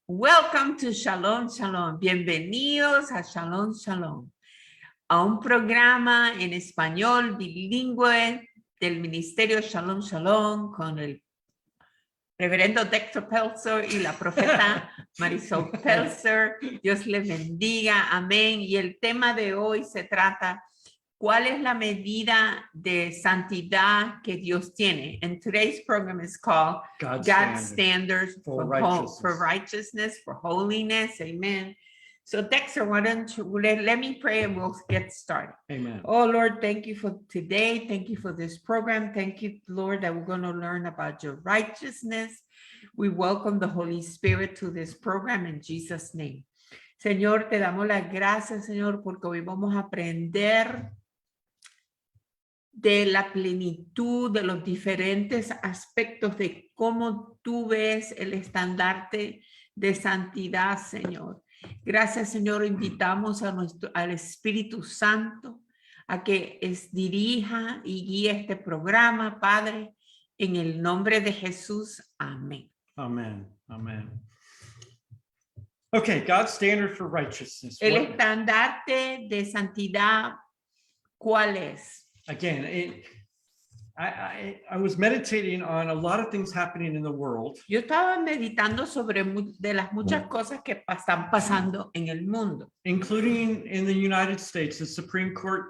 Welcome to Shalom Shalom. Bienvenidos a Shalom Shalom, a un programa en español bilingüe del Ministerio Shalom Shalom con el reverendo Dexter Pelzer y la profeta Marisol Pelzer. Dios les bendiga. Amén. Y el tema de hoy se trata: ¿cuál es la medida de santidad que Dios tiene? And today's program is called God's Standards for righteousness, for holiness. Amen. So Dexter, why don't you let me pray and we'll get started. Amen. Oh Lord, thank you for today. Thank you for this program. Thank you, Lord, that we're going to learn about your righteousness. We welcome the Holy Spirit to this program in Jesus' name. Señor, te damos las gracias, Señor, porque hoy vamos a aprender de la plenitud de los diferentes aspectos de cómo tú ves el estandarte de santidad, Señor. Gracias, Señor. Invitamos al Espíritu Santo a que dirija y guíe este programa, Padre, en el nombre de Jesús. Amén. Amen. Amen. Okay, God's standard for righteousness. El estandarte de santidad, ¿cuál es? Again, I was meditating on a lot of things happening in the world. Yo estaba meditando sobre de las muchas cosas que están pasando en el mundo. Including in the United States, the Supreme Court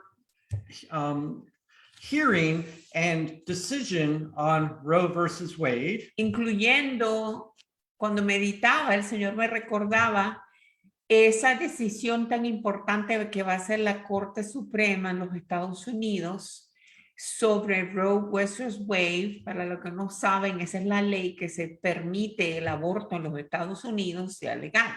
hearing and decision on Roe versus Wade. Incluyendo, cuando meditaba, el Señor me recordaba esa decisión tan importante que va a ser la Corte Suprema en los Estados Unidos sobre Roe versus Wade. Para los que no saben, esa es la ley que se permite el aborto en los Estados Unidos sea legal.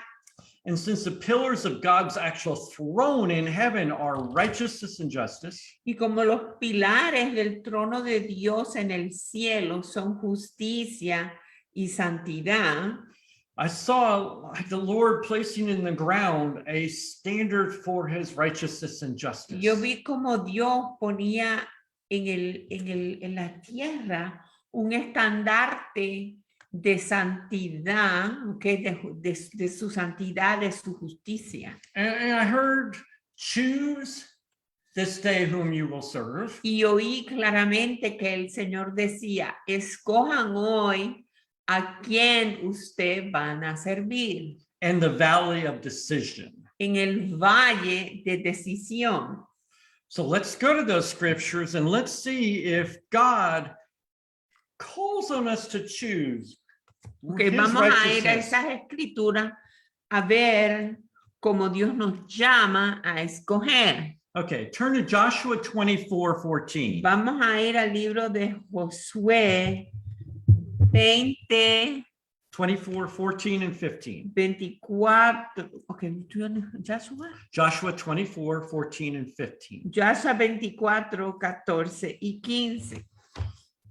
And since the pillars of God's actual throne in heaven are righteousness and justice, y como los pilares del trono de Dios en el cielo son justicia y santidad, I saw like the Lord placing in the ground a standard for his righteousness and justice. Yo vi como Dios ponía en la tierra un estandarte de santidad, okay, de su santidad, de su justicia. And I heard, choose this day whom you will serve. Y oí claramente que el Señor decía, escojan hoy a quién usted van a servir. And the valley of decision. En el valle de decisión. So let's go to those scriptures and let's see if God calls on us to choose. Okay, vamos a ir a esas escrituras a ver cómo Dios nos llama a escoger. Okay, turn to Joshua 24:14. Vamos a ir al libro de Josué 20. 24:14 and 15. 24. Okay, Joshua. Joshua 24:14 and 15. Joshua 24, 14 y 15.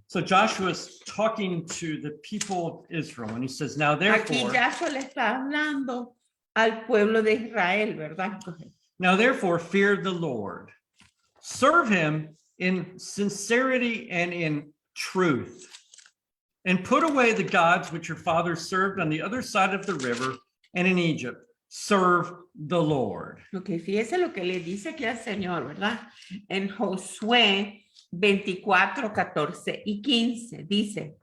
So Joshua's talking to the people of Israel and he says, now Aquí therefore, Joshua le está hablando al pueblo de Israel, ¿verdad? now therefore fear the Lord. Serve him in sincerity and in truth. And put away the gods which your fathers served on the other side of the river and in Egypt. Serve the Lord. Ok, fíjese lo que le dice aquí al Señor, ¿verdad? En Josué 24, 14 y 15 dice,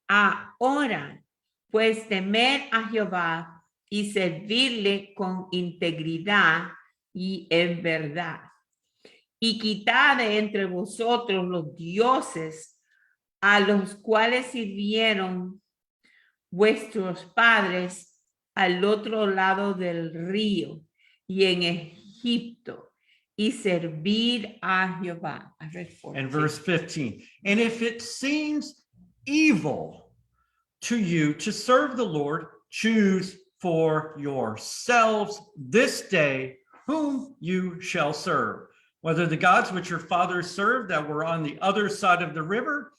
ahora pues temer a Jehová y servirle con integridad y en verdad. Y quitad de entre vosotros los dioses a los cuales sirvieron vuestros padres al otro lado del río y en Egipto, y servir a Jehová. And verse 15, and if it seems evil to you to serve the Lord, choose for yourselves this day whom you shall serve, whether the gods which your fathers served that were on the other side of the river,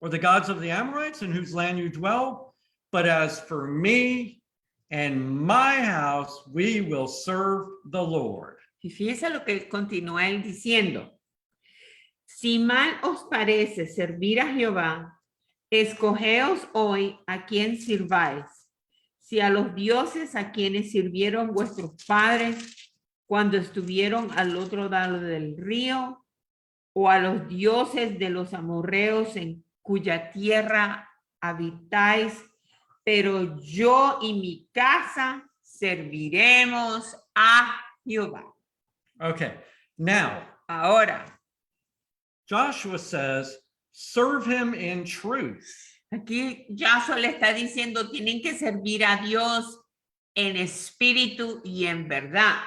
or the gods of the Amorites in whose land you dwell. But as for me and my house, we will serve the Lord. Y fíjense lo que continúa él diciendo. Si mal os parece servir a Jehová, escogeos hoy a quien sirváis, si a los dioses a quienes sirvieron vuestros padres cuando estuvieron al otro lado del río, o a los dioses de los amorreos en cuya tierra habitáis, pero yo y mi casa serviremos a Jehová. Okay, now Ahora, Joshua says, serve him in truth. aquí Joshua le está diciendo, tienen que servir a Dios en espíritu y en verdad.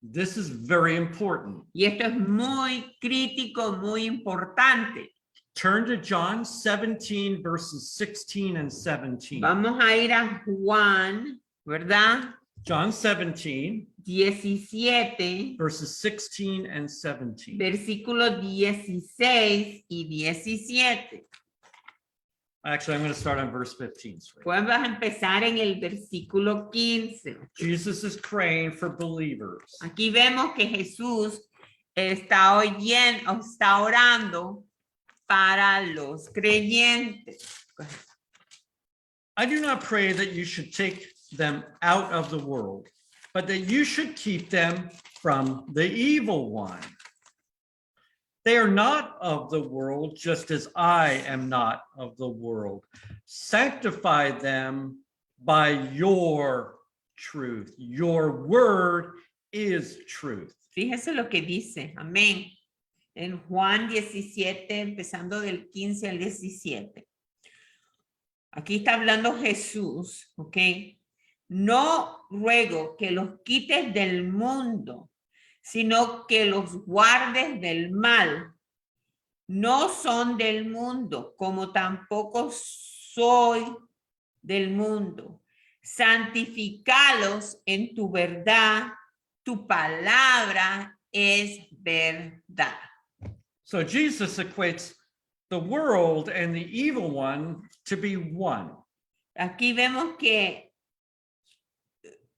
This is very important. Y esto es muy crítico, muy importante. Turn to John 17, verses 16 and 17. Vamos a ir a Juan, ¿verdad? John 17, 17, verses 16 and 17. versículos 16 y 17. Actually, I'm going to start on verse 15. Pues vas a empezar en el versículo 15. Jesus is praying for believers. Aquí vemos que Jesús está orando para los creyentes. I do not pray that you should take them out of the world, but that you should keep them from the evil one. They are not of the world, just as I am not of the world. Sanctify them by your truth. Your word is truth. Fíjese lo que dice, amén. En Juan 17, empezando del 15 al 17. Aquí está hablando Jesús, ¿ok? No ruego que los quites del mundo, sino que los guardes del mal. No son del mundo, como tampoco soy del mundo. Santificalos en tu verdad, tu palabra es verdad. So Jesus equates the world and the evil one to be one. Aquí vemos que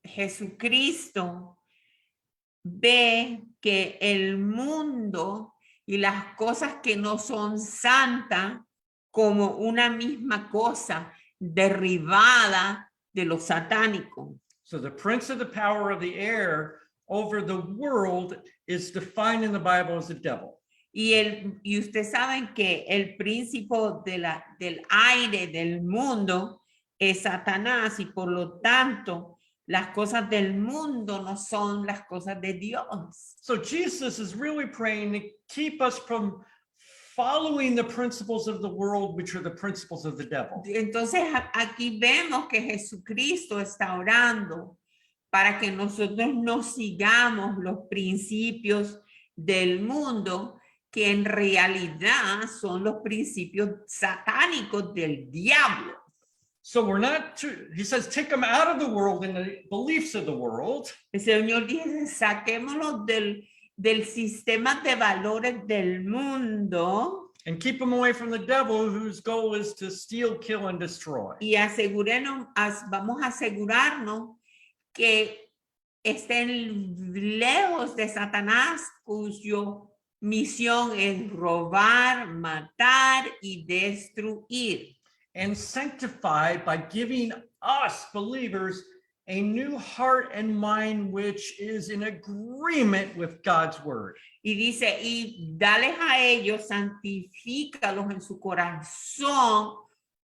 Jesucristo ve que el mundo y las cosas que no son santas como una misma cosa derivada de lo satánico. So the prince of the power of the air over the world is defined in the Bible as the devil. Y ustedes saben que el príncipe del aire del mundo es Satanás, y por lo tanto las cosas del mundo no son las cosas de Dios. So Jesus is really praying to keep us from following the principles of the world, which are the principles of the devil. Entonces aquí vemos que Jesucristo está orando para que nosotros no sigamos los principios del mundo, que en realidad son los principios satánicos del diablo. So we're not to, he says, take them out of the world and the beliefs of the world. El Señor dice, saquémoslos del sistema de valores del mundo And keep them away from the devil, whose goal is to steal, kill, and destroy. y vamos a asegurarnos que estén lejos de Satanás, cuyo misión es robar, matar y destruir. And sanctify by giving us believers a new heart and mind, which is in agreement with God's word. Y dice, y dales a ellos, santifícalos en su corazón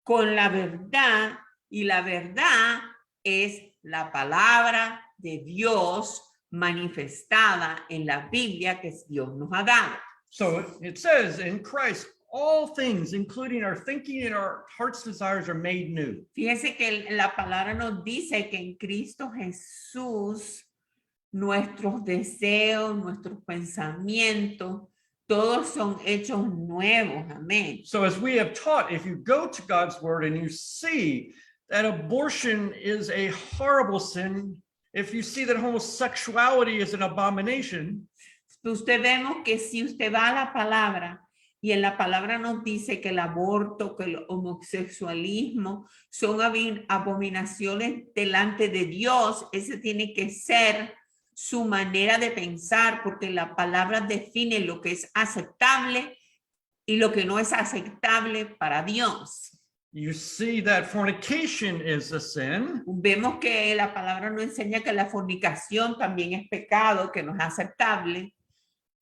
con la verdad, y la verdad es la palabra de Dios manifestada en la Biblia que Dios nos ha dado. So it says in Christ, all things, including our thinking and our heart's desires, are made new. Fíjense que la palabra nos dice que en Cristo Jesús nuestros deseos, nuestros pensamientos, todos son hechos nuevos. Amén. So as we have taught, if you go to God's word and you see that abortion is a horrible sin, if you see that homosexuality is an abomination, usted vemos que si usted va a la palabra y en la palabra nos dice que el aborto, que el homosexualismo son abominaciones delante de Dios, ese tiene que ser su manera de pensar, porque la palabra define lo que es aceptable y lo que no es aceptable para Dios. You see that fornication is a sin. Vemos que la palabra nos enseña que la fornicación también es pecado, que no es aceptable.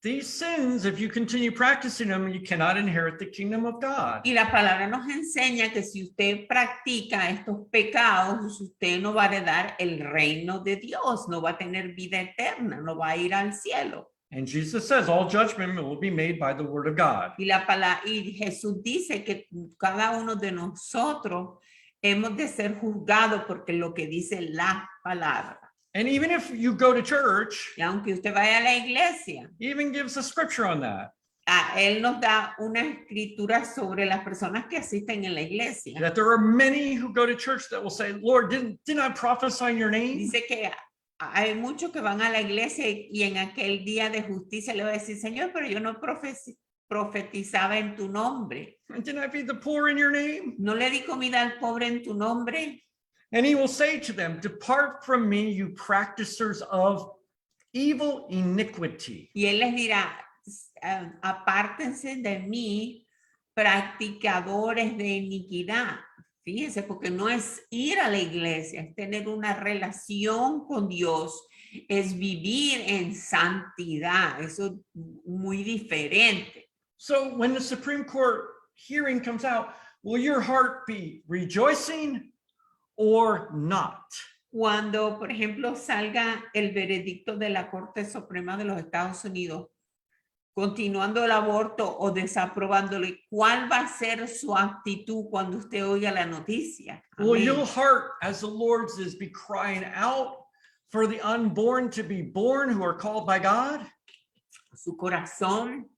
These sins, if you continue practicing them, you cannot inherit the kingdom of God. Y la palabra nos enseña que si usted practica estos pecados, usted no va a heredar el reino de Dios, no va a tener vida eterna, no va a ir al cielo. And Jesus says all judgment will be made by the word of God. Y Jesús dice que cada uno de nosotros hemos de ser juzgados porque lo que dice la palabra. And even if you go to church, Y aunque usted vaya a la iglesia, he even gives a scripture on that. Él nos da una escritura sobre las personas que asisten en la iglesia. That there are many who go to church that will say, Lord, didn't I prophesy in your name? Dice que hay muchos que van a la iglesia y en aquel día de justicia le va a decir, Señor, pero yo no profetizaba en tu nombre. Didn't I feed the poor in your name? No le di comida al pobre en tu nombre. And he will say to them, depart from me, you practicers of evil iniquity. Y él les dirá, apártense de mí, practicadores de iniquidad. Fíjense, porque no es ir a la iglesia, es tener una relación con Dios, es vivir en santidad. Eso es muy diferente. So when the Supreme Court hearing comes out, will your heart be rejoicing or not? Cuando, por ejemplo, salga el veredicto de la Corte Suprema de los Estados Unidos, continuando el aborto o desaprobándole, ¿cuál va a ser su actitud cuando usted oiga la noticia? Will Amén. your heart, as the Lord's is, be crying out for the unborn to be born who are called by God? Su corazón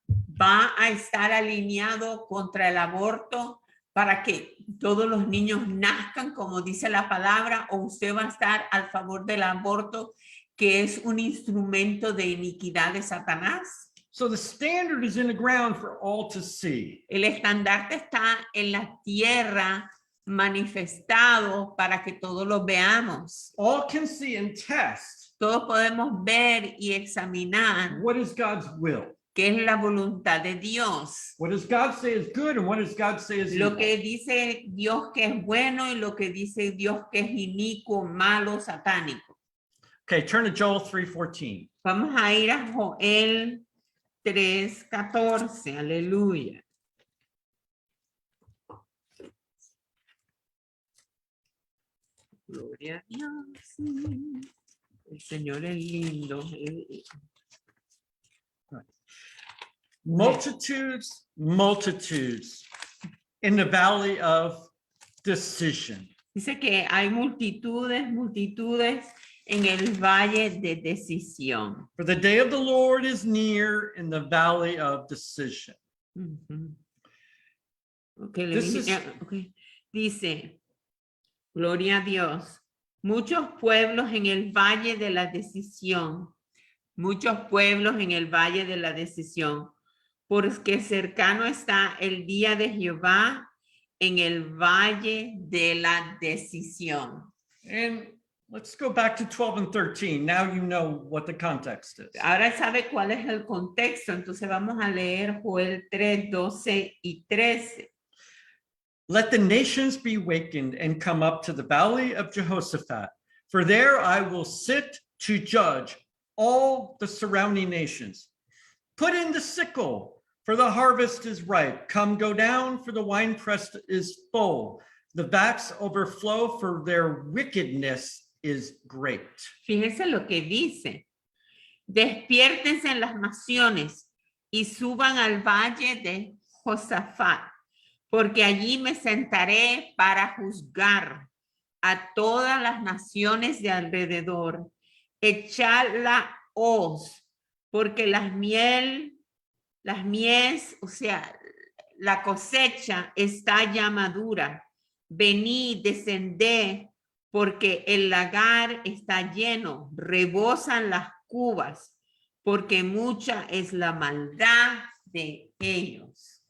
va a estar alineado contra el aborto para que todos los niños nazcan, como dice la palabra, o usted va a estar al favor del aborto, que es un instrumento de iniquidad de Satanás. So the standard is in the ground for all to see. El estandarte está en la tierra manifestado para que todos lo veamos. All can see and test Todos podemos ver y examinar what is God's will. qué es la voluntad de Dios. What does God say is good and what does God say is Lo evil? que dice Dios que es bueno y lo que dice Dios que es inicuo, malo, satánico. Okay, turn to Joel 3:14. Vamos a ir a Joel 3:14. Aleluya. Gloria a Dios. El Señor es lindo. Multitudes, multitudes in the valley of decision. Dice que hay multitudes, multitudes en el valle de decisión. For the day of the Lord is near in the valley of decision. Ujú. This is- Okay. Dice, gloria a Dios, muchos pueblos en el valle de la decisión, muchos pueblos en el valle de la decisión, porque cercano está el día de Jehová en el valle de la decisión. And let's go back to 12 and 13. Now you know what the context is. Ahora sabe cuál es el contexto, entonces vamos a leer Joel 3, 12 y 13. Let the nations be wakened and come up to the valley of Jehoshaphat, for there I will sit to judge all the surrounding nations. Put in the sickle, for the harvest is ripe. Come, go down, for the winepress is full. The vats overflow, for their wickedness is great. Fíjense lo que dice. Despiértense en las naciones y suban al valle de Josafat, porque allí me sentaré para juzgar a todas las naciones de alrededor. Echad la hoz, porque las mies, o sea, la cosecha está ya madura. Venid, descended, porque el lagar está lleno, rebosan las cubas, porque mucha es la maldad de ellos.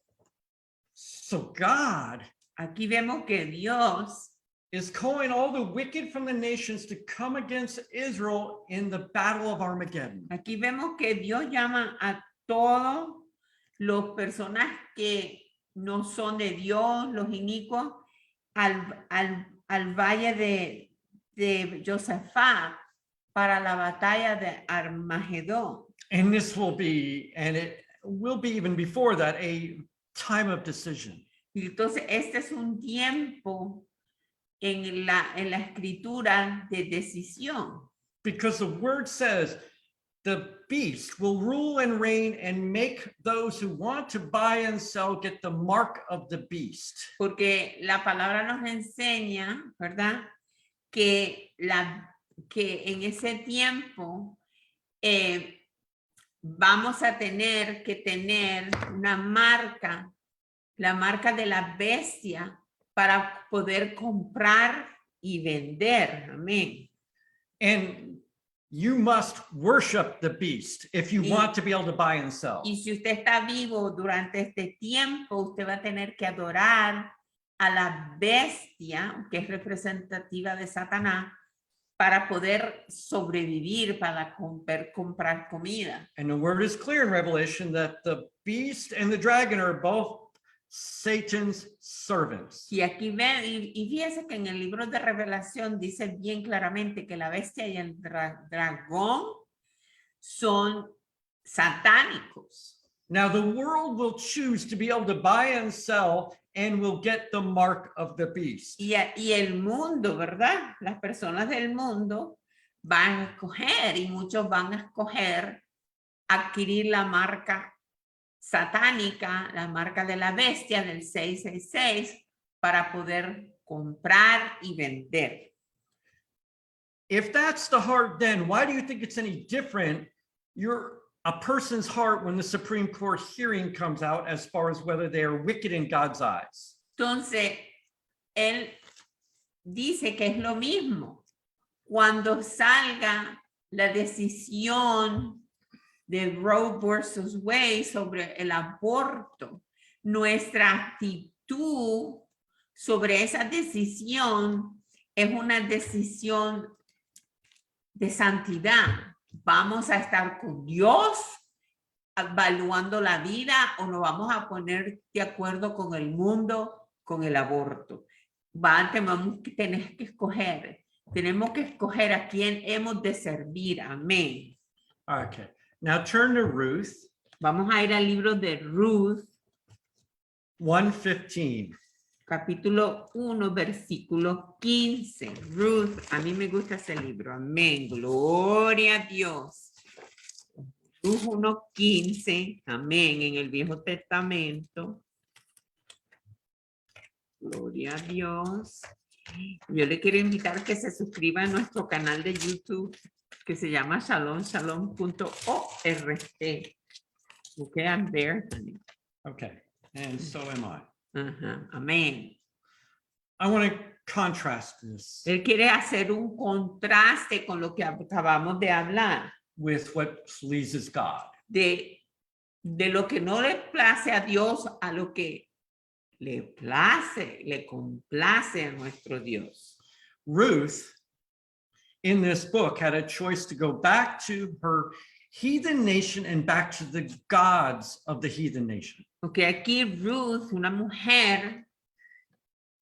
So God Aquí vemos que Dios is calling all the wicked from the nations to come against Israel in the battle of Armageddon. Aquí vemos que Dios llama a todos los personas que no son de Dios, los inicuos, al valle de Josafat para la batalla de Armagedón. And this will be, and it will be even before that, a time of decision. Y entonces este es un tiempo en la escritura de decisión. Because the word says the beast will rule and reign and make those who want to buy and sell get the mark of the beast. Porque la palabra nos enseña, ¿verdad? Que en ese tiempo vamos a tener que tener una marca, la marca de la bestia, para poder comprar y vender. Amén. And you must worship the beast if you want to be able to buy and sell. Y si usted está vivo durante este tiempo, usted va a tener que adorar a la bestia, que es representativa de Satanás, para poder sobrevivir, para comprar comida. And the word is clear in Revelation that the beast and the dragon are both Satan's servants. Y aquí ven, y fíjense que en el libro de Revelación dice bien claramente que la bestia y el dragón son satánicos. Now the world will choose to be able to buy and sell and will get the mark of the beast. Y el mundo, ¿verdad? Las personas del mundo van a escoger, y muchos van a escoger adquirir la marca satánica, la marca de la bestia del 666, para poder comprar y vender. If that's the heart, then why do you think it's any different? You're a person's heart when the Supreme Court hearing comes out as far as whether they are wicked in God's eyes. Entonces, él dice que es lo mismo. Cuando salga la decisión de Roe versus Wade sobre el aborto, nuestra actitud sobre esa decisión es una decisión de santidad. ¿Vamos a estar con Dios evaluando la vida o nos vamos a poner de acuerdo con el mundo, con el aborto? Tenemos que escoger. Tenemos que escoger a quién hemos de servir. Amén. Okay. Now turn to Ruth Vamos a ir al libro de Ruth, 1:15. capítulo 1, versículo 15. Ruth, a mí me gusta ese libro. Amén. Gloria a Dios. Ruth 1:15. Amén. En el Viejo Testamento. Gloria a Dios. Yo le quiero invitar a que se suscriba a nuestro canal de YouTube, que se llama shalomshalom.org. Okay, I'm there, honey. Okay. And so am I. Amén. I want to contrast this Él quiere hacer un contraste con lo que acabamos de hablar, with what pleases God. de lo que no le place a Dios a lo que le place, le complace a nuestro Dios. Ruth, in this book, had a choice to go back to her heathen nation and back to the gods of the heathen nation. Porque aquí Ruth, una mujer,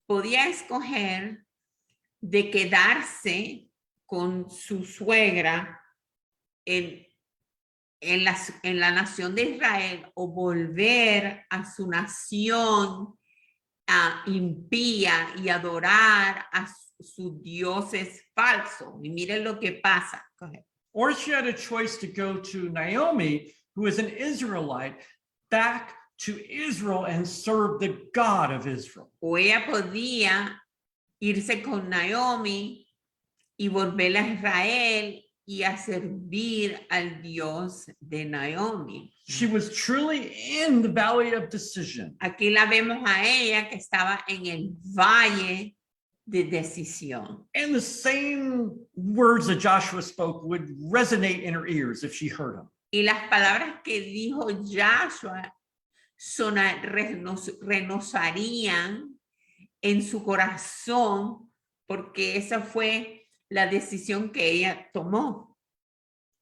podía escoger de quedarse con su suegra en la nación de Israel o volver a su nación impía y adorar a sus dioses falsos. Y miren lo que pasa. Go ahead. Or she had a choice to go to Naomi, who is an Israelite, back to Israel and serve the God of Israel. O ella podía irse con Naomi y volver a Israel y a servir al Dios de Naomi. She was truly in the valley of decision. Aquí la vemos a ella que estaba en el valle de decisión. And the same words that Joshua spoke would resonate in her ears if she heard them. Y las palabras que dijo Joshua renozarían en su corazón, porque esa fue la decisión que ella tomó.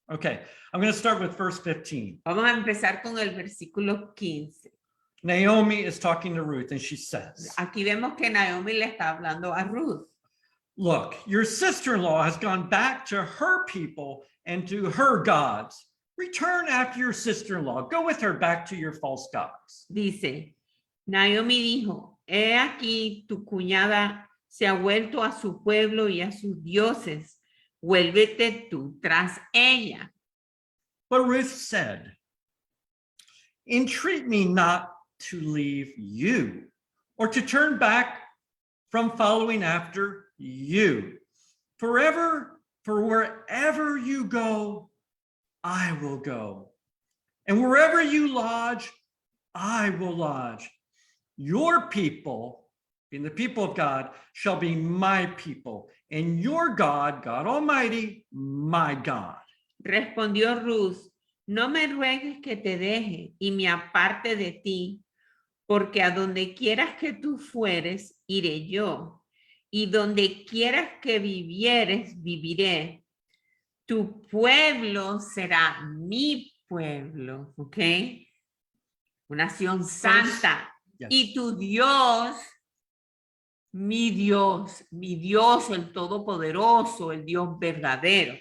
Okay, I'm going to start with verse 15. Vamos a empezar con el versículo 15. Naomi is talking to Ruth and she says, Aquí vemos que Naomi le está hablando a Ruth. look, your sister-in-law has gone back to her people and to her gods. Return after your sister-in-law. Go with her back to your false gods. Dice, Naomi dijo, he aquí tu cuñada se ha vuelto a su pueblo y a sus dioses. Vuélvete tú tras ella. But Ruth said, entreat me not to leave you or to turn back from following after you. For wherever you go, I will go. And wherever you lodge, I will lodge. Your people, being the people of God, shall be my people, and your God, God Almighty, my God. Respondió Ruth, no me ruegues que te deje y me aparte de ti, porque a donde quieras que tú fueres, iré yo, y donde quieras que vivieres, viviré. Tu pueblo será mi pueblo, ¿ok? Una nación santa. Yes. Y tu Dios, mi Dios, el Todopoderoso, el Dios verdadero.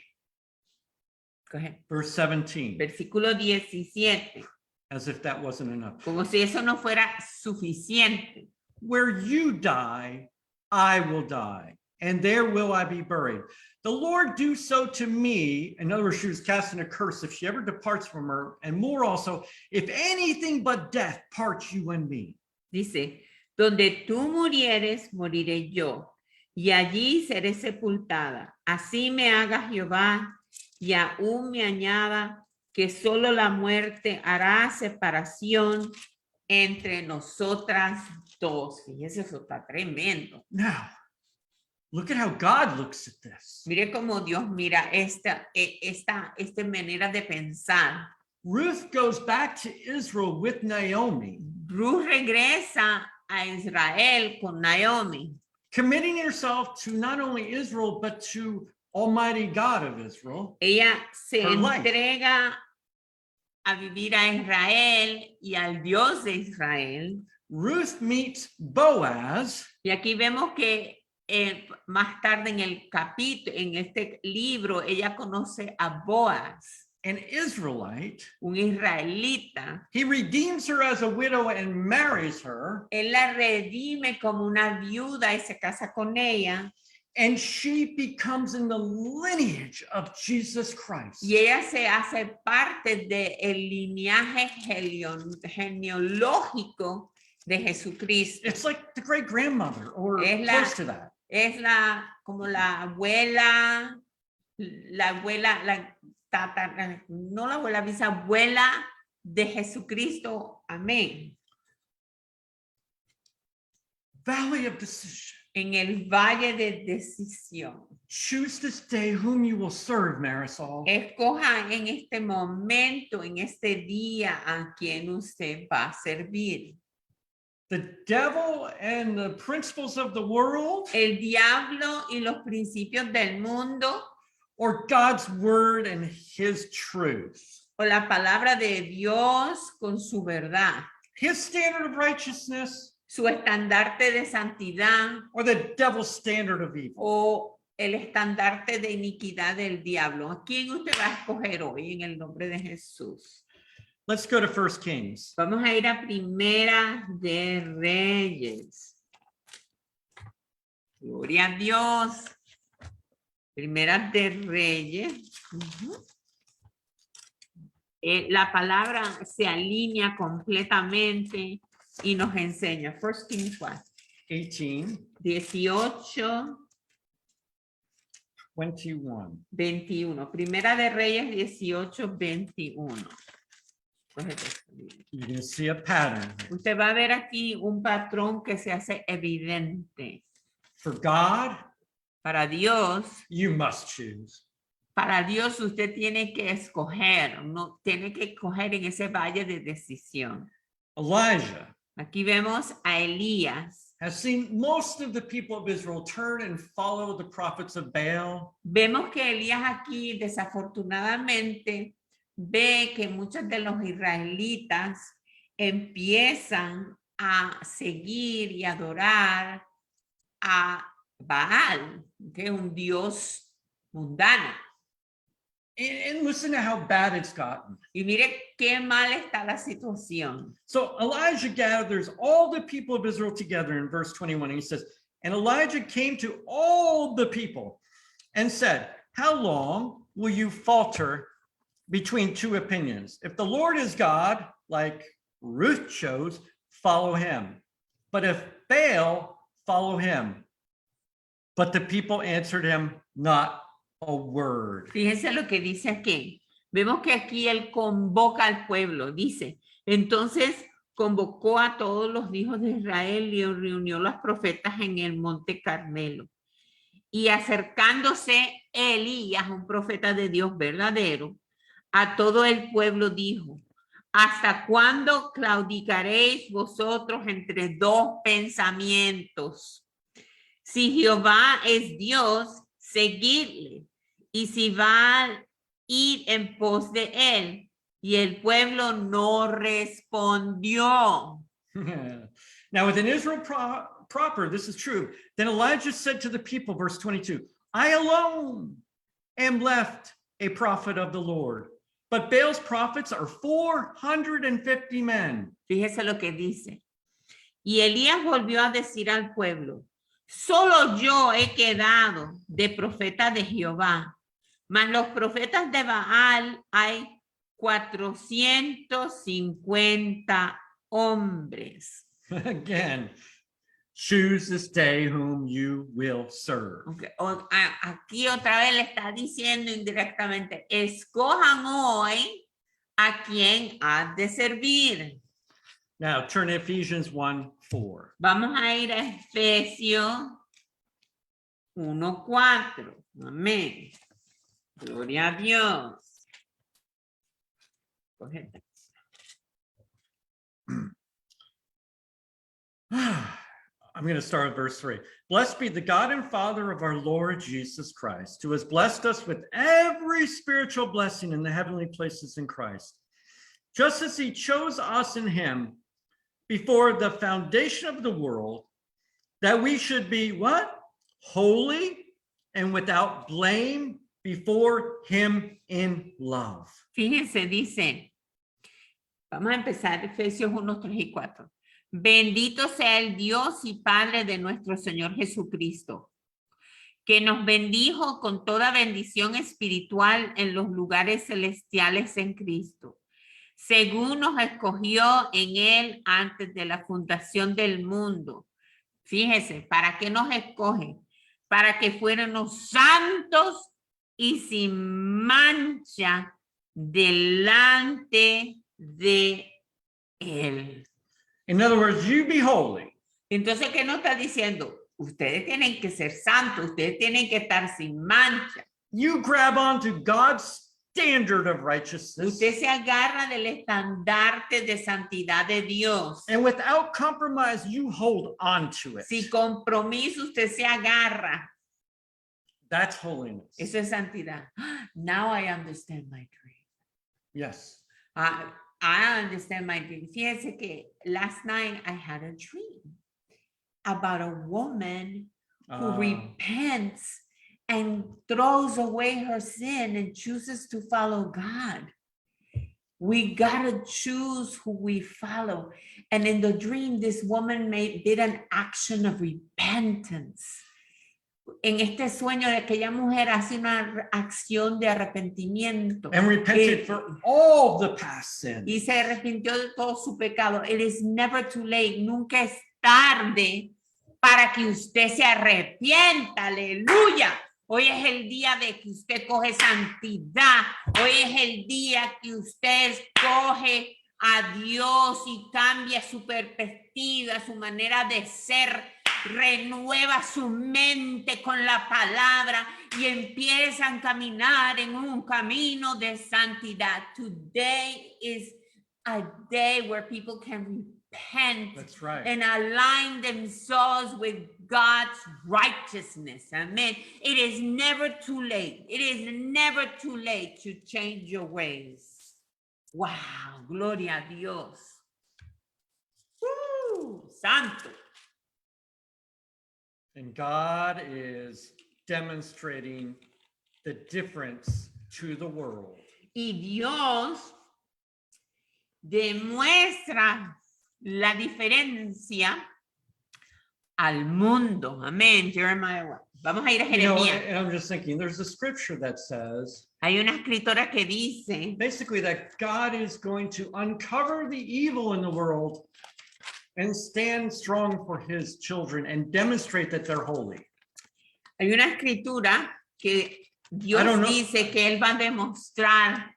Go ahead. Verse 17, Versículo 17. as if that wasn't enough. Como si eso no fuera suficiente. Where you die, I will die, and there will I be buried. The Lord do so to me. In other words, she was casting a curse if she ever departs from her, and more also, if anything but death parts you and me. Dice, donde tú murieres, moriré yo, y allí seré sepultada. Así me haga Jehová, y aún me añada que solo la muerte hará separación entre nosotras dos. Fíjese, eso está tremendo. Now, look at how God looks at this. Mire cómo Dios mira esta manera de pensar. Ruth goes back to Israel with Naomi, Ruth regresa a Israel con Naomi, committing herself to not only Israel, but to Almighty God of Israel. ella se Her life. entrega a vivir a Israel y al Dios de Israel. Ruth meets Boaz, Y aquí vemos que más tarde en el capítulo, en este libro, ella conoce a Boaz, an Israelite. un israelita. He redeems her as a widow and marries her, Él la redime como una viuda y se casa con ella. and she becomes in the lineage of Jesus Christ. Y ella se hace parte del lineaje genealógico de Jesucristo. It's like the great grandmother or Es close to that. Es como la abuela, no la abuela, bisabuela de Jesucristo. Amén. Valley of decision. En el valle de decisión. Choose this day whom you will serve, Marisol. Escoja en este momento, en este día, a quien usted va a servir. The devil and the principles of the world, El diablo y los principios del mundo, or God's word and his truth. o la palabra de Dios con su verdad. His standard of righteousness, Su estandarte de santidad or the devil's standard of evil. o el estandarte de iniquidad del diablo. ¿A quién usted va a escoger hoy en el nombre de Jesús? Let's go to 1 Kings. Vamos a ir a Primera de Reyes. Gloria a Dios. Primera de Reyes. La palabra se alinea completamente y nos enseña. 1 Kings 18, 18, 21. 21. Primera de Reyes 18, 21. You're going to see a pattern. Usted va a ver aquí un patrón que se hace evidente. For God, Para Dios, you must choose. para Dios usted tiene que escoger, no tiene que escoger en ese valle de decisión. Elijah Aquí vemos a Elías. has seen most of the people of Israel turn and follow the prophets of Baal. Vemos que Elías aquí desafortunadamente ve que muchos de los israelitas empiezan a seguir y adorar a Baal, que es un dios mundano. And listen to how bad it's gotten. Y mire qué mal está la situación. So Elijah gathers all the people of Israel together in verse 21. And he says, and Elijah came to all the people and said, how long will you falter between two opinions? If the Lord is God, like Ruth chose, follow him. But if Baal, follow him. But the people answered him not a word. Fíjense lo que dice aquí. Vemos que aquí él convoca al pueblo. Dice, entonces convocó a todos los hijos de Israel y reunió a los profetas en el monte Carmelo. Y acercándose Elías, un profeta de Dios verdadero, a todo el pueblo dijo, ¿hasta cuándo claudicaréis vosotros entre dos pensamientos? Si Jehová es Dios, seguidle. Y si va a ir en pos de él, y el pueblo no respondió. Now within Israel proper, this is true. Then Elijah said to the people, verse 22, I alone am left a prophet of the Lord, but Baal's prophets are 450 men. Fíjese lo que dice. Y Elías volvió a decir al pueblo, solo yo he quedado de profeta de Jehová, mas los profetas de Baal hay 450 hombres. Again, choose this day whom you will serve. Okay. Aquí otra vez le está diciendo indirectamente, escojan hoy a quien ha de servir. Now turn to Ephesians 1:4. Vamos a ir a Efesios 1:4. Amén. Gloria a Dios. I'm going to start with verse 3. Blessed be the God and Father of our Lord Jesus Christ, who has blessed us with every spiritual blessing in the heavenly places in Christ, just as he chose us in him before the foundation of the world, that we should be what? Holy and without blame before him in love. Fíjense, dice, vamos a empezar Efesios 1, 3 y 4. Bendito sea el Dios y Padre de nuestro Señor Jesucristo, que nos bendijo con toda bendición espiritual en los lugares celestiales en Cristo, según nos escogió en él antes de la fundación del mundo. Fíjese, ¿para qué nos escoge? Para que fuéramos santos y sin mancha delante de él. In other words, you be holy. Entonces, ¿qué nos está diciendo? Ustedes tienen que ser santos, ustedes tienen que estar sin mancha. You grab onto God's standard of righteousness. Usted se agarra del estandarte de santidad de Dios. And without compromise, you hold on to it. Sin compromiso, usted se agarra. That's holiness. Eso es santidad. Now I understand my dream. Yes. I understand my dream. Fíjense que last night I had a dream about a woman who repents and throws away her sin and chooses to follow God. We gotta choose who we follow. And in the dream, this woman did an action of repentance. En este sueño de aquella mujer hace una acción de arrepentimiento. And repented for all the past sins. Y se arrepintió de todo su pecado. It is never too late. Nunca es tarde para que usted se arrepienta. Aleluya. Hoy es el día de que usted coge santidad. Hoy es el día que usted escoge a Dios y cambia su perspectiva, su manera de ser. Renueva su mente con la palabra y empiezan a caminar en un camino de santidad. Today is a day where people can repent. That's right. And align themselves with God's righteousness. Amen. It is never too late. It is never too late to change your ways. Wow, gloria a Dios. santo. And God is demonstrating the difference to the world. Y Dios demuestra la diferencia al mundo. Amén. Jeremiah 1. Vamos a ir a You know, Jeremías. and I'm just thinking, there's a scripture that says, Hay una escritora que dice basically, that God is going to uncover the evil in the world and stand strong for his children and demonstrate that they're holy. hay una escritura que Dios I don't know. dice que Él va a demostrar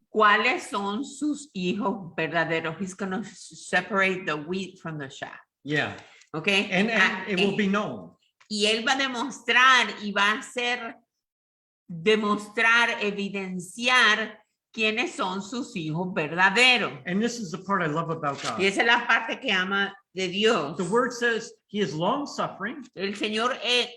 cuáles son sus hijos verdaderos. He's going to separate the wheat from the chaff. Yeah. Okay. And it will be known. Y Él va a demostrar y va a hacer demostrar, evidenciar quiénes son sus hijos verdaderos. And this is the part I love about God. Y esa es la parte que ama de Dios. The word says he is long suffering, El Señor es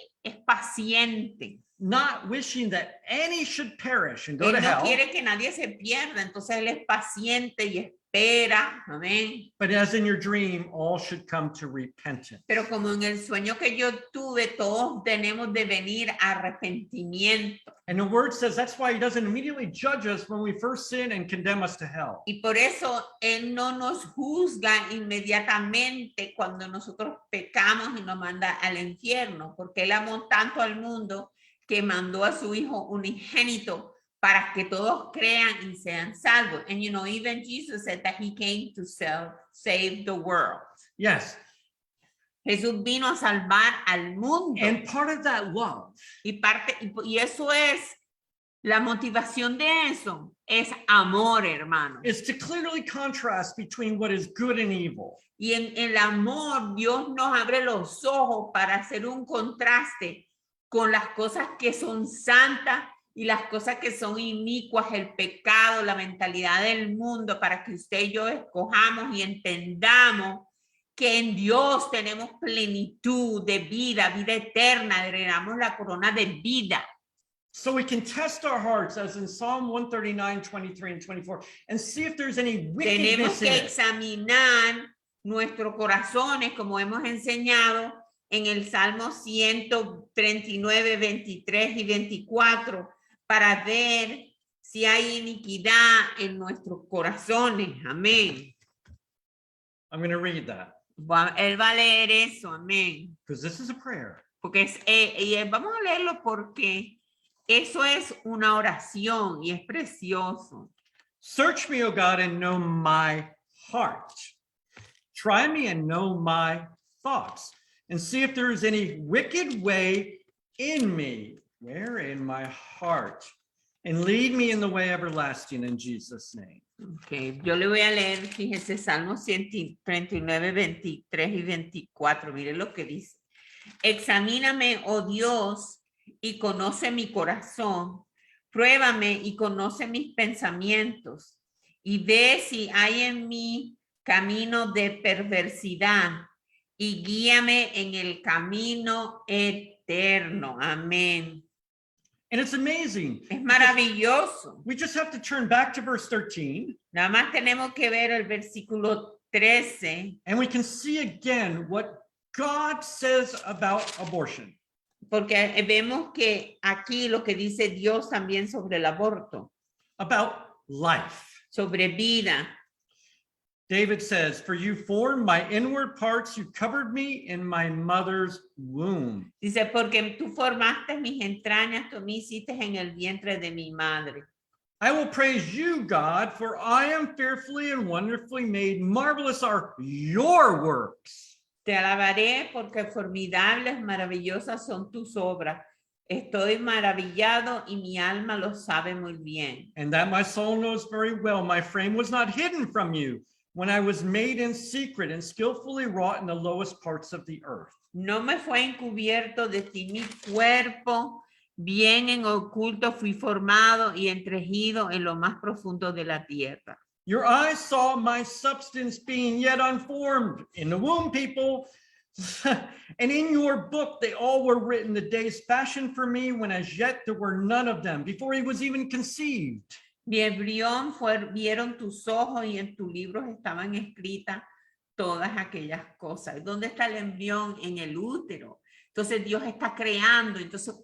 paciente. not wishing that any should perish and go to Él no hell, quiere que nadie se pierda, entonces Él es paciente y espera. Amén. but as in your dream, all should come to repentance. Pero como en el sueño que yo tuve, todos tenemos de venir a arrepentimiento. And the word says that's why he doesn't immediately judge us when we first sin and condemn us to hell. Y por eso Él no nos juzga inmediatamente cuando nosotros pecamos y nos manda al infierno, porque Él amó tanto al mundo que mandó a su Hijo unigénito para que todos crean y sean salvos. And you know, even Jesus said that he came to save the world. Yes. Jesús vino a salvar al mundo. And part of that love Y eso es, la motivación de eso es amor, hermano. is to clearly contrast between what is good and evil. Y en el amor, Dios nos abre los ojos para hacer un contraste con las cosas que son santas y las cosas que son inicuas, el pecado, la mentalidad del mundo, para que usted y yo escojamos y entendamos que en Dios tenemos plenitud de vida, vida eterna, heredamos la corona de vida. So we can test our hearts, as in Psalm 139, 23, and 24, and see if there's any Tenemos wickedness in que it. examinar nuestros corazones, como hemos enseñado en el Salmo 139, 23 y 24, para ver si hay iniquidad en nuestros corazones. Amén. I'm going to read that Él va a leer eso. Amén. because this is a prayer. Porque vamos a leerlo porque eso es una oración y es precioso. Search me, O God, and know my heart. Try me and know my thoughts, and see if there is any wicked way in me, where in my heart, and lead me in the way everlasting in Jesus' name. Okay, yo le voy a leer, fíjese, Salmo 139, 23 y 24. Mire lo que dice. Examíname, oh Dios, y conoce mi corazón. Pruébame y conoce mis pensamientos. Y ve si hay en mí camino de perversidad. Y guíame en el camino eterno. Amén. And it's amazing. Es maravilloso. We just have to turn back to verse 13, Nada más tenemos que ver el versículo 13, and we can see again what God says about abortion. porque vemos que aquí lo que dice Dios también sobre el aborto, About life. sobre vida. David says, for you formed my inward parts, you covered me in my mother's womb. Dice, porque tú formaste mis entrañas, tú me hiciste en el vientre de mi madre. I will praise you, God, for I am fearfully and wonderfully made. Marvelous are your works. Te alabaré porque formidables, maravillosas son tus obras. Estoy maravillado y mi alma lo sabe muy bien. And that my soul knows very well. My frame was not hidden from you when I was made in secret and skillfully wrought in the lowest parts of the earth. No me fue encubierto de ti mi cuerpo, bien en oculto fui formado y entrejido en lo más profundo de la tierra. Your eyes saw my substance being yet unformed in the womb, people. And in your book, they all were written, the days fashioned for me, when as yet there were none of them, before he was even conceived. Mi embrión vieron tus ojos y en tu libro estaban escritas todas aquellas cosas. ¿Dónde está el embrión? En el útero. Entonces Dios está creando. Entonces,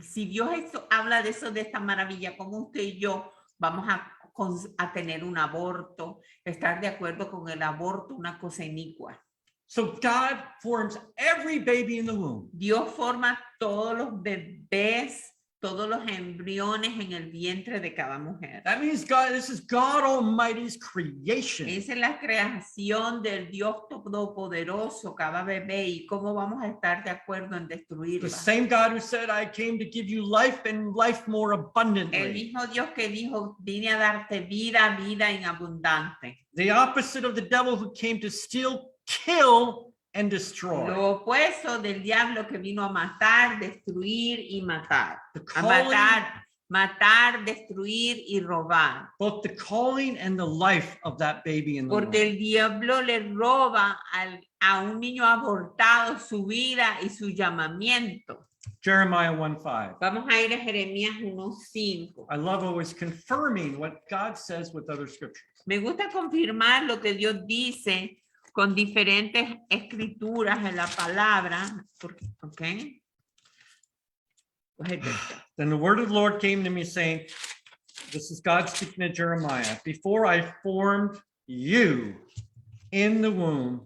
si Dios habla de eso, de esta maravilla, ¿cómo usted y yo vamos a tener un aborto? Estar de acuerdo con el aborto, una cosa inicua. So God forms every baby in the womb. Dios forma todos los bebés, todos los embriones en el vientre de cada mujer. That means this is God Almighty's creation. Esa es la creación del Dios Todopoderoso, cada bebé, y cómo vamos a estar de acuerdo en The destruirla. same God who said, I came to give you life and life more El abundantly. mismo Dios que dijo, vine a darte vida, vida en abundante. The opposite of the devil who came to steal, kill, and destroy. Lo opuesto del diablo que vino a matar, destruir y matar. The A calling, matar, destruir y robar. both the calling and the life of that baby in the Porque womb. el diablo le roba a un niño abortado su vida y su llamamiento. Jeremiah 1:5. Vamos a ir a Jeremías 1:5. I love always confirming what God says with other scriptures. Me gusta confirmar lo que Dios dice con diferentes escrituras en la palabra. ¿Ok? Then the word of the Lord came to me saying, this is God speaking to Jeremiah, before I formed you in the womb,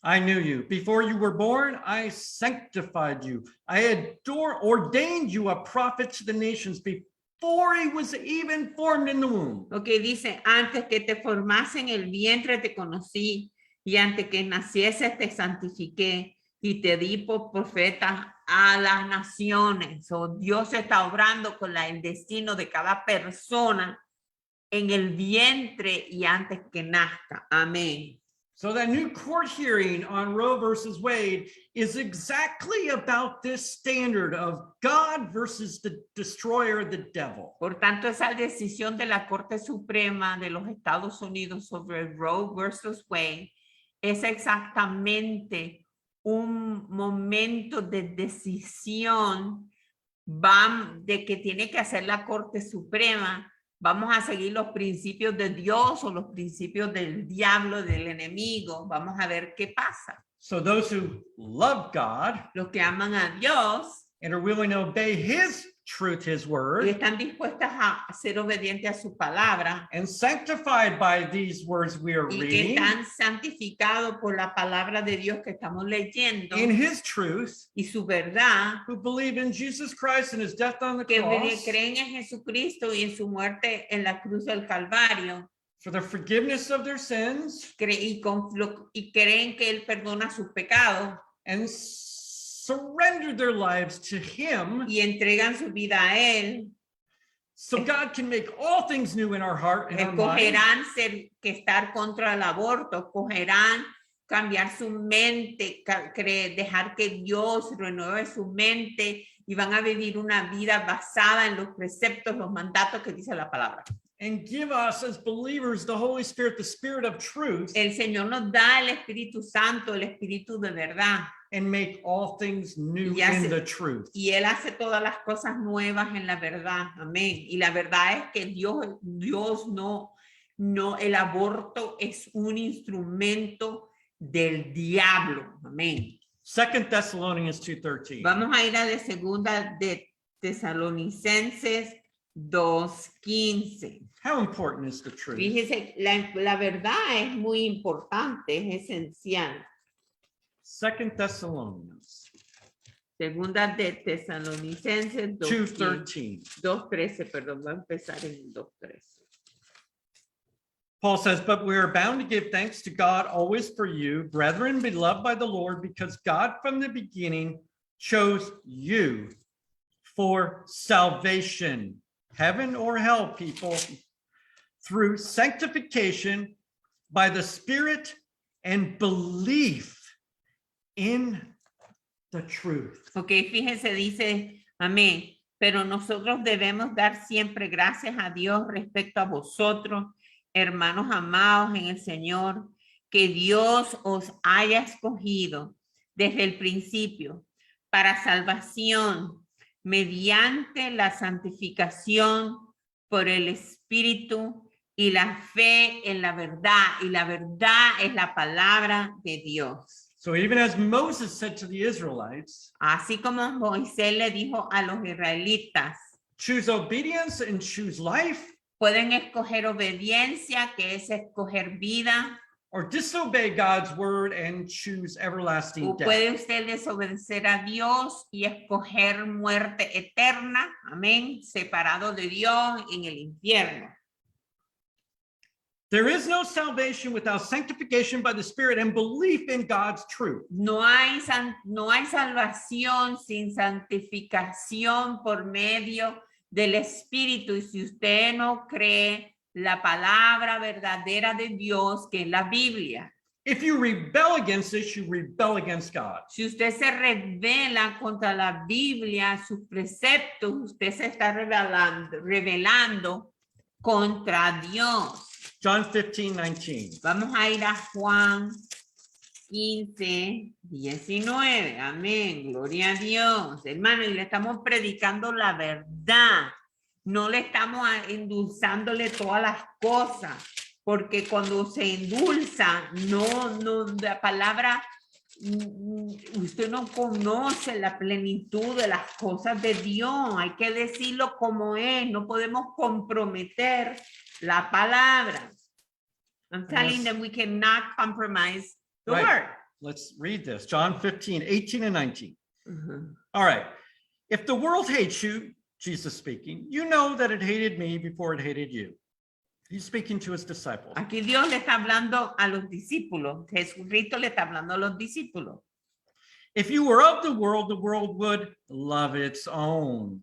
I knew you. Before you were born, I sanctified you. I ordained you a prophet to the nations before he was even formed in the womb. Ok, dice, antes que te formase en el vientre te conocí, y antes que nacieses te santifiqué, y te di por profeta a las naciones. So, Dios está obrando con el destino de cada persona en el vientre y antes que nazca. Amén. So that new court hearing on Roe versus Wade is exactly about this standard of God versus the destroyer, the devil. Por tanto, esa decisión de la Corte Suprema de los Estados Unidos sobre Roe versus Wade es exactamente un momento de decisión de que tiene que hacer la Corte Suprema. Vamos a seguir los principios de Dios o los principios del diablo, del enemigo. Vamos a ver qué pasa. So those who love God Los que aman a Dios and are willing to obey his truth, his y word, están dispuestas a ser obedientes a su palabra and sanctified by these words we are y que reading están santificados por la palabra de Dios que estamos leyendo in his truth, y su verdad, who believe in Jesus Christ and his death on the que cross creen en Jesucristo y en su muerte en la cruz del Calvario, for the forgiveness of their sins y creen que Él perdona sus pecados and surrender their lives to him y entregan su vida a Él, so God can make all things new in our heart and our mind. escogerán estar contra el aborto, escogerán cambiar su mente, dejar que Dios renueve su mente y van a vivir una vida basada en los preceptos, los mandatos que dice la palabra. And give us as believers the Holy Spirit, the Spirit of truth, El Señor nos da el Espíritu Santo, el Espíritu de verdad, and make all things new Y hace- in the truth. y Él hace todas las cosas nuevas en la verdad. Amén. Y la verdad es que Dios no, el aborto es un instrumento del diablo. Amén. 2 Thessalonians 2:13. Vamos a ir a de segunda de Tesalonicenses 2:15. How important is the truth? Fíjese, la verdad es muy importante, es esencial. 2 Thessalonians Segunda de Tesalonicenses 2:13. 2:13, perdón, va a empezar en 2:13. Paul says, but we are bound to give thanks to God always for you, brethren, beloved by the Lord, because God from the beginning chose you for salvation, heaven or hell, people, through sanctification by the Spirit and belief in the truth. Ok, fíjense, dice, amén, pero nosotros debemos dar siempre gracias a Dios respecto a vosotros, hermanos amados en el Señor, que Dios os haya escogido desde el principio para salvación mediante la santificación por el Espíritu y la fe en la verdad, y la verdad es la palabra de Dios. So even as Moses said to the Israelites, Así como Moisés le dijo a los israelitas, choose obedience and choose life, pueden escoger obediencia, que es escoger vida, or disobey God's word and choose everlasting o death. puede usted desobedecer a Dios y escoger muerte eterna, amén, separado de Dios en el infierno. There is no salvation without sanctification by the Spirit and belief in God's truth. No hay salvación sin santificación por medio del Espíritu. Y si usted no cree la palabra verdadera de Dios, que es la Biblia. If you rebel against this, you rebel against God. Si usted se rebela contra la Biblia, sus preceptos, usted se está rebelando contra Dios. John 15:19. Vamos a ir a Juan 15, 19. Amén. Gloria a Dios. Hermano, y le estamos predicando la verdad. No le estamos endulzándole todas las cosas. Porque cuando se endulza, la palabra, usted no conoce la plenitud de las cosas de Dios. Hay que decirlo como es. No podemos comprometer la palabra. I'm telling them we cannot compromise the word. Let's read this. John 15:18 and 19. Uh-huh. All right. If the world hates you, Jesus speaking, you know that it hated me before it hated you. He's speaking to his disciples. Aquí Dios le está hablando a los discípulos. Jesucristo le está hablando a los discípulos. If you were of the world would love its own.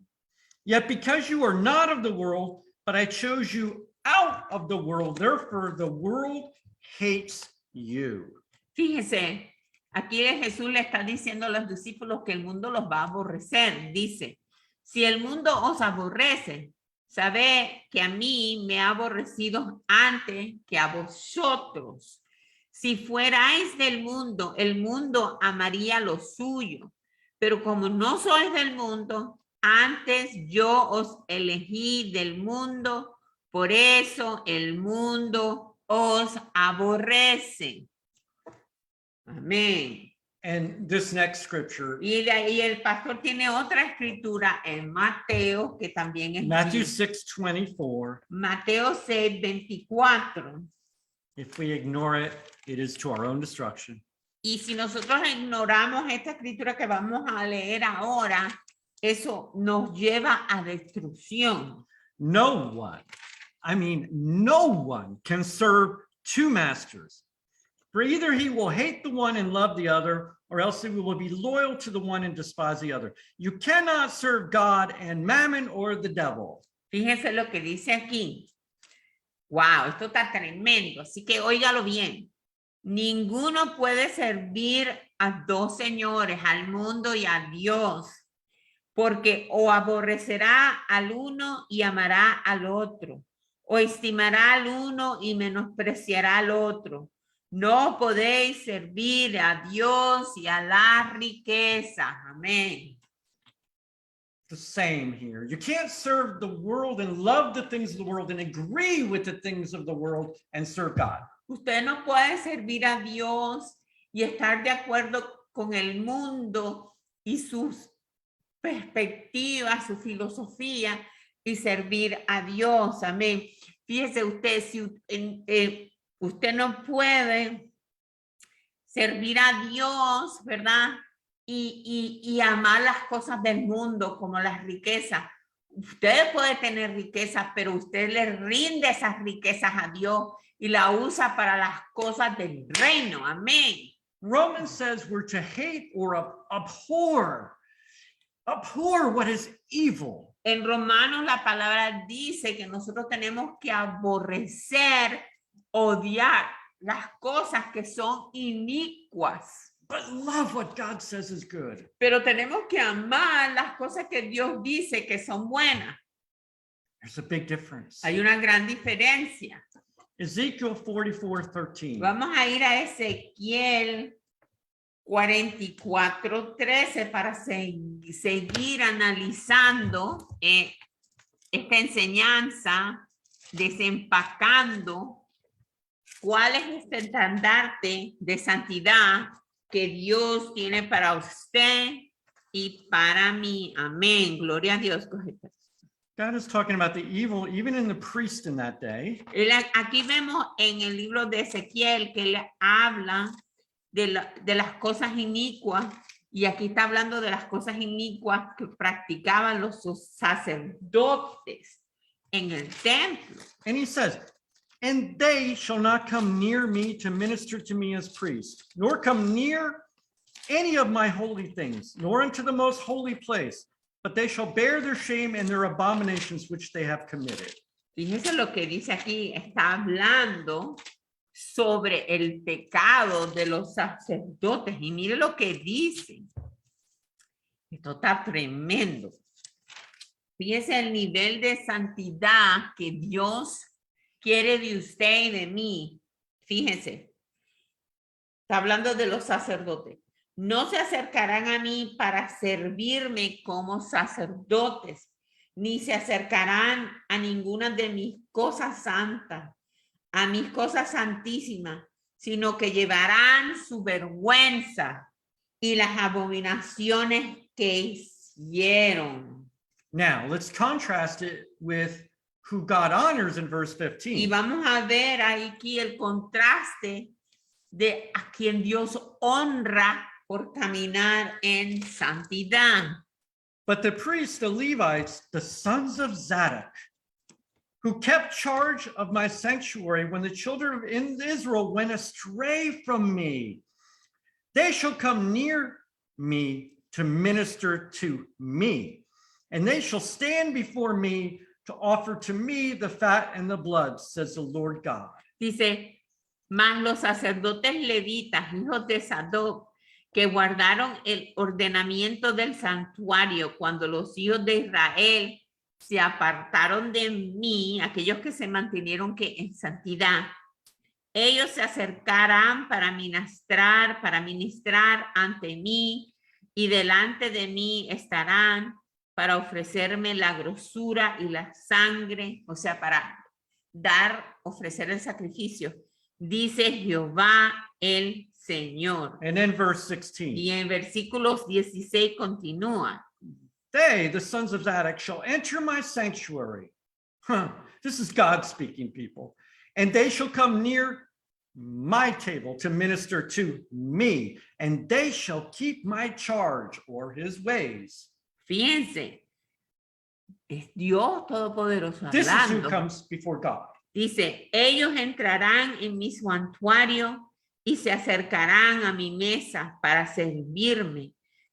Yet because you are not of the world, but I chose you out of the world, therefore the world hates you. Fíjese, aquí Jesús le está diciendo a los discípulos que el mundo los va a aborrecer. Dice, si el mundo os aborrece, sabe que a mí me ha aborrecido antes que a vosotros. Si fuerais del mundo, el mundo amaría lo suyo. Pero como no sois del mundo, antes yo os elegí del mundo, por eso el mundo os aborrece. Amén. And this next scripture, Y el pastor tiene otra escritura en Mateo, que también es Matthew 6:24. Mateo 6:24. If we ignore it, it is to our own destruction. Y si nosotros ignoramos esta escritura que vamos a leer ahora, eso nos lleva a destrucción. No one can serve two masters. For either he will hate the one and love the other, or else he will be loyal to the one and despise the other. You cannot serve God and mammon or the devil. Fíjense lo que dice aquí. Wow, esto está tremendo. Así que óigalo bien. Ninguno puede servir a dos señores, al mundo y a Dios, porque o aborrecerá al uno y amará al otro, o estimará al uno y menospreciará al otro. No podéis servir a Dios y a la riqueza. Amén. The same here. You can't serve the world and love the things of the world and agree with the things of the world and serve God. Usted no puede servir a Dios y estar de acuerdo con el mundo y sus perspectivas, su filosofía y servir a Dios. Amén. Fíjese usted, si usted no puede servir a Dios, ¿verdad? Y amar las cosas del mundo como las riquezas. Usted puede tener riquezas, pero usted le rinde esas riquezas a Dios y la usa para las cosas del reino. Amén. Romans says we're to hate or abhor what is evil. En Romanos la palabra dice que nosotros tenemos que aborrecer, odiar las cosas que son inicuas. But love what God says is good. Pero tenemos que amar las cosas que Dios dice que son buenas. There's a big difference. Hay una gran diferencia. Ezekiel 44:13. Vamos a ir a Ezequiel 44:13 para seguir analizando esta enseñanza desempacando cuál es este estandarte de santidad que Dios tiene para usted y para mí. Amén. Gloria a Dios. God is talking about the evil even in the priest in that day. Aquí vemos en el libro de Ezequiel que él habla de las cosas inicuas, y aquí está hablando de las cosas inicuas que practicaban los sacerdotes en el templo. And he says, and they shall not come near me to minister to me as priests, nor come near any of my holy things, nor into the most holy place, but they shall bear their shame and their abominations which they have committed. Fíjense lo que dice aquí, está hablando sobre el pecado de los sacerdotes, y mire lo que dice. Esto está tremendo. Fíjese el nivel de santidad que Dios quiere de usted y de mí. Fíjense, está hablando de los sacerdotes. No se acercarán a mí para servirme como sacerdotes, ni se acercarán a ninguna de mis cosas santas, a mis cosas santísimas, sino que llevarán su vergüenza y las abominaciones que hicieron. Now, let's contrast it with who God honors in verse Y 15. vamos a ver aquí el contraste de a quien Dios honra por caminar en santidad. But the priests, the Levites, the sons of Zadok, who kept charge of my sanctuary when the children of Israel went astray from me, they shall come near me to minister to me, and they shall stand before me to offer to me the fat and the blood, says the Lord God. Dice, mas los sacerdotes levitas, hijos de Sadoc, que guardaron el ordenamiento del santuario cuando los hijos de Israel se apartaron de mí, aquellos que se mantuvieron en santidad, ellos se acercarán para ministrar ante mí, y delante de mí estarán para ofrecerme la grosura y la sangre, o sea, para ofrecer el sacrificio, dice Jehová el Señor. And then verse 16. Y en versículos 16 continúa. They, the sons of Zadok, shall enter my sanctuary. This is God speaking, people. And they shall come near my table to minister to me, and they shall keep my charge or his ways. Fíjense, es Dios Todopoderoso This is who hablando. comes before God. Dice, ellos entrarán en mi santuario y se acercarán a mi mesa para servirme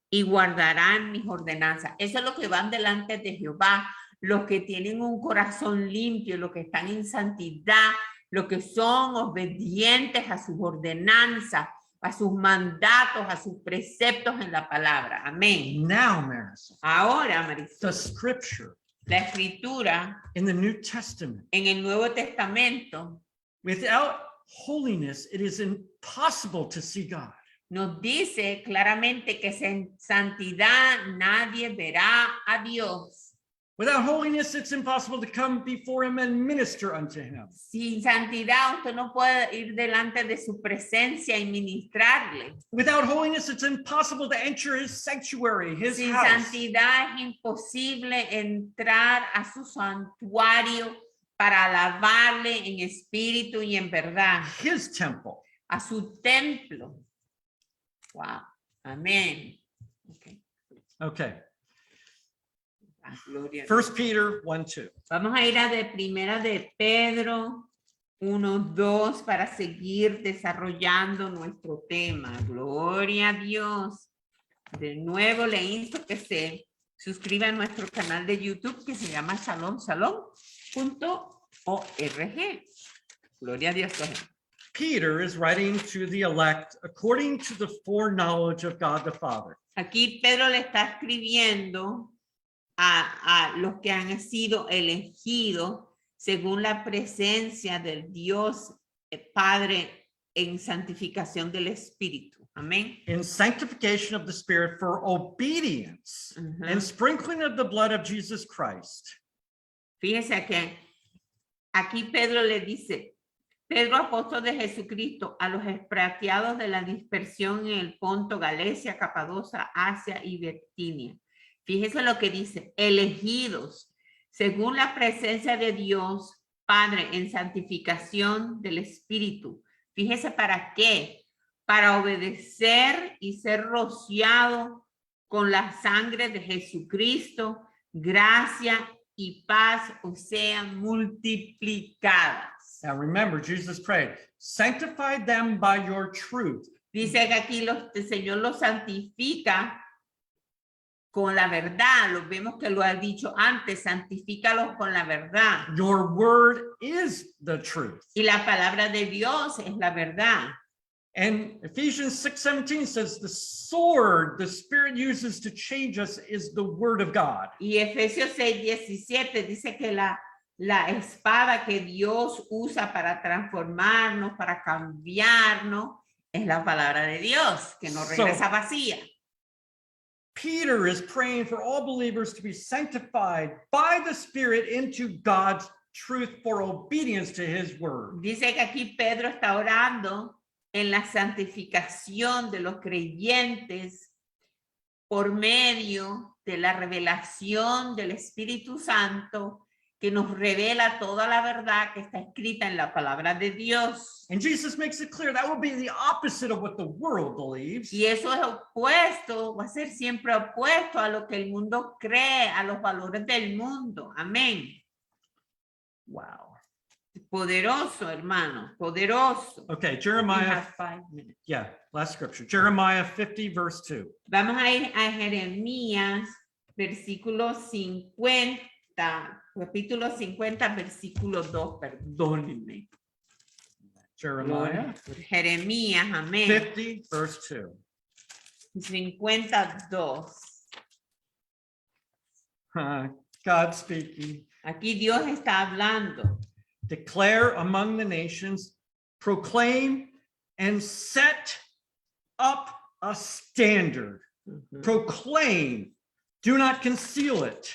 y guardarán mis ordenanzas. Eso es lo que van delante de Jehová, los que tienen un corazón limpio, los que están en santidad, los que son obedientes a sus ordenanzas, a sus mandatos, a sus preceptos en la palabra. Amén. Now, Marisol, Ahora, Marisol, the scripture la escritura in the New Testament, en el Nuevo Testamento without holiness, it is impossible to see God. nos dice claramente que sin santidad nadie verá a Dios. Without holiness, it's impossible to come before him and minister unto him. Sin santidad usted no puede ir delante de su presencia y ministrarle. Without holiness, it's impossible to enter his sanctuary, his Sin house. santidad es imposible entrar a su santuario para alabarle en espíritu y en verdad. His temple. A su templo. Wow. Amén. Okay. Gloria a Dios. 1 Peter 1:2. Vamos a ir a de primera de Pedro 1:2 para seguir desarrollando nuestro tema. Gloria a Dios. De nuevo le insto que se suscriba a nuestro canal de YouTube que se llama shalomshalom.org. Gloria a Dios. Peter is writing to the elect according to the foreknowledge of God the Father. Aquí Pedro le está escribiendo a los que han sido elegidos según la presencia del Dios Padre en santificación del Espíritu. Amén. In sanctification of the Spirit for obedience and sprinkling of the blood of Jesus Christ. Fíjese que aquí Pedro le dice, Pedro, apóstol de Jesucristo, a los expatriados de la dispersión en el Ponto, Galacia, Capadocia, Asia y Bitinia. Fíjese lo que dice, elegidos según la presencia de Dios Padre en santificación del Espíritu. Fíjese para qué, para obedecer y ser rociado con la sangre de Jesucristo, gracia y paz os sean multiplicadas. Now remember, Jesus prayed, sanctify them by your truth. Dice que aquí el Señor los santifica con la verdad. Lo vemos que lo ha dicho antes, santifícalos con la verdad. Your word is the truth. Y la palabra de Dios es la verdad. And Ephesians 6:17 says the sword the Spirit uses to change us is the word of God. Y Efesios 6:17 dice que la espada que Dios usa para transformarnos, para cambiarnos, es la palabra de Dios, que no regresa vacía. Peter is praying for all believers to be sanctified by the Spirit into God's truth for obedience to his word. Dice que aquí Pedro está orando en la santificación de los creyentes por medio de la revelación del Espíritu Santo, que nos revela toda la verdad que está escrita en la palabra de Dios. And Jesus makes it clear that will be the opposite of what the world believes. Y eso es opuesto, va a ser siempre opuesto a lo que el mundo cree, a los valores del mundo. Amén. Wow. Poderoso, hermano, poderoso. Okay, We Jeremiah, have 5 minutes. yeah, last scripture. Jeremiah 50 verse 2. Vamos a ir a Jeremías, versículo 50, capítulo 50, versículo 2, perdónenme. Jeremiah Jeremías, amén. 50 verse 2. 52. God speaking. Aquí Dios está hablando. Declare among the nations, proclaim and set up a standard. Proclaim, do not conceal it.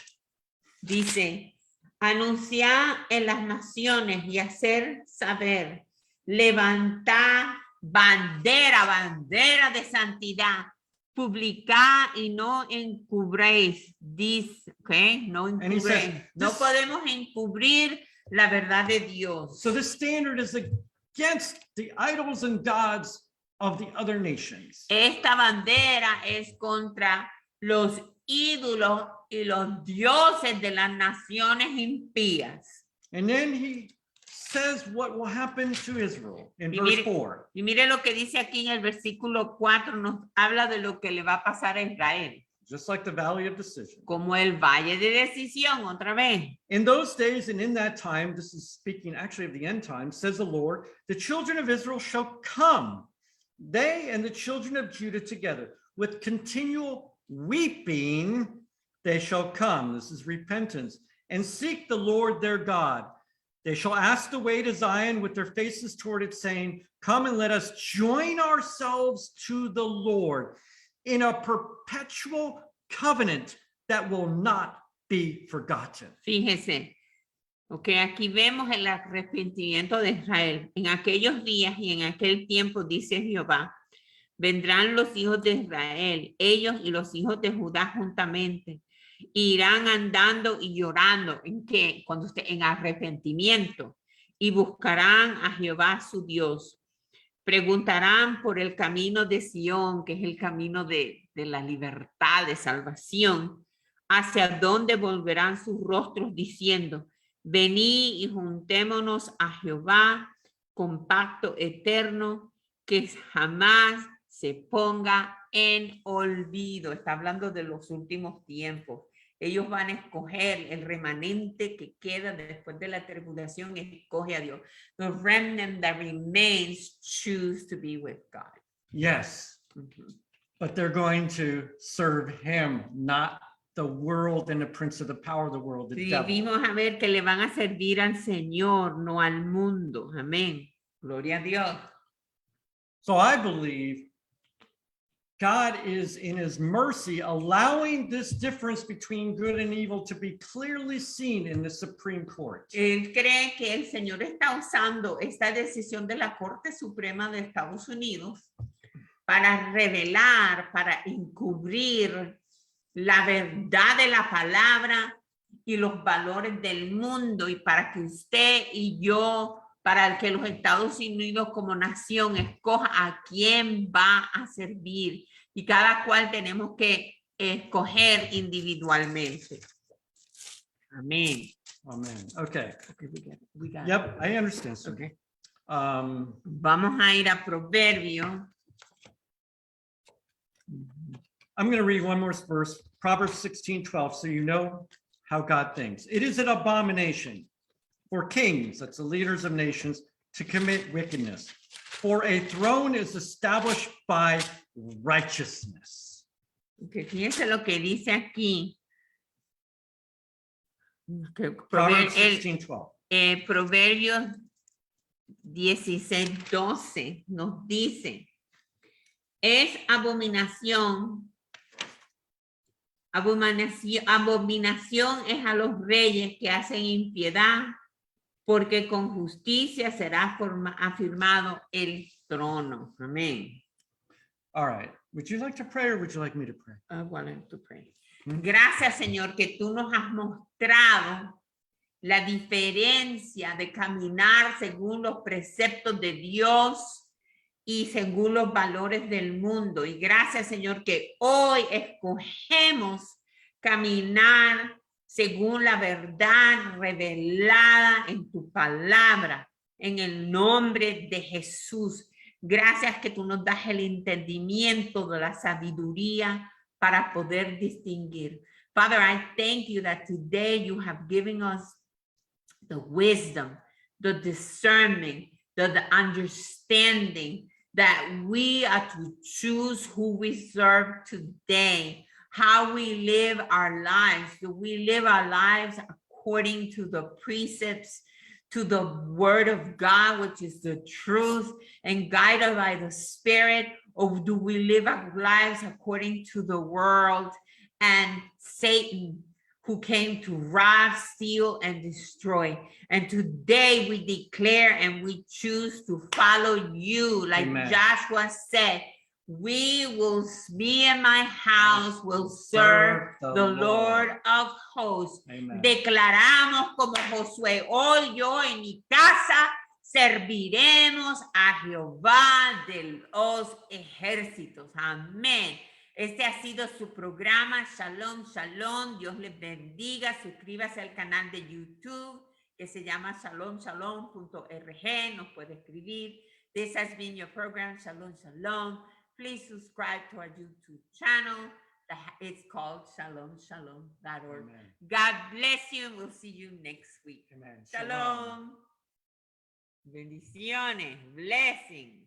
Dice, anunciar en las naciones y hacer saber, levantar bandera, bandera de santidad, publicar y no encubréis. Dice, okay, no And he says, encubréis. No this- podemos encubrir la verdad de Dios. So this standard is against the idols and gods of the other nations. Esta bandera es contra los ídolos y los dioses de las naciones impías. And then he says what will happen to Israel in Y verse mire- 4. Y mire lo que dice aquí en el versículo 4, nos habla de lo que le va a pasar a Israel, Just like the valley of decision. como el valle de decisión, otra vez. In those days and in that time, this is speaking actually of the end time, says the Lord, the children of Israel shall come, they and the children of Judah together, with continual weeping, they shall come. This is repentance, and seek the Lord their God. They shall ask the way to Zion with their faces toward it, saying, come and let us join ourselves to the Lord in a perpetual covenant that will not be forgotten. Fíjese, ok, aquí vemos el arrepentimiento de Israel. En aquellos días y en aquel tiempo, dice Jehová, vendrán los hijos de Israel, ellos y los hijos de Judá juntamente, irán andando y llorando. ¿En qué? Cuando usted en arrepentimiento, y buscarán a Jehová su Dios. Preguntarán por el camino de Sión, que es el camino de la libertad, de salvación, hacia dónde volverán sus rostros diciendo, venid y juntémonos a Jehová con pacto eterno que jamás se ponga en olvido. Está hablando de los últimos tiempos. Ellos van a escoger el remanente que queda después de la tribulación, escoge a Dios. The remnant that remains choose to be with God. Yes, but they're going to serve him, not the world and the prince of the power of the world, the Y devil. vimos a ver que le van a servir al Señor, no al mundo. Amén. Gloria a Dios. So I believe God is in his mercy allowing this difference between good and evil to be clearly seen in the Supreme Court. Él cree que el Señor está usando esta decisión de la Corte Suprema de Estados Unidos para revelar, para encubrir la verdad de la palabra y los valores del mundo, y para que usted y yo, para que los Estados Unidos como nación escoja a quién va a servir, y cada cual tenemos que escoger individualmente. Amén. Amen. Okay. We got it. Yep, I understand. Sir. Okay. Um, Vamos a ir a Proverbio. I'm going to read one more verse, Proverbs 16:12, so you know how God thinks. It is an abomination for kings, that's the leaders of nations, to commit wickedness. For a throne is established by righteousness. Que fíjense lo que dice aquí. Que Proverbs el- 16:12. Proverbios 16:12 nos dice, es abominación es a los reyes que hacen impiedad, porque con justicia será afirmado el trono. Amén. All right. Would you like to pray or would you like me to pray? I wanted to pray. Gracias, Señor, que tú nos has mostrado la diferencia de caminar según los preceptos de Dios y según los valores del mundo. Y gracias, Señor, que hoy escogemos caminar según la verdad revelada en tu palabra, en el nombre de Jesús. Gracias que tú nos das el entendimiento de la sabiduría para poder distinguir. Father, I thank you that today you have given us the wisdom, the discernment, the understanding that we are to choose who we serve today, how we live our lives. Do we live our lives according to the precepts, to the word of God, which is the truth, and guided by the Spirit? Or do we live our lives according to the world and Satan, who came to rob, steal, and destroy? And today we declare and we choose to follow you. Like Amen. Joshua said, we will, me and my house will serve the Lord of hosts. Amen. Declaramos como Josué, hoy yo en mi casa serviremos a Jehová de los ejércitos. Amén. Este ha sido su programa. Shalom, shalom. Dios les bendiga. Suscríbase al canal de YouTube que se llama shalomshalom.org. Nos puede escribir. This has been your program, Shalom, Shalom. Please subscribe to our YouTube channel. It's called shalomshalom.org. Amen. God bless you. We'll see you next week. Amen. Shalom. Bendiciones. Blessings.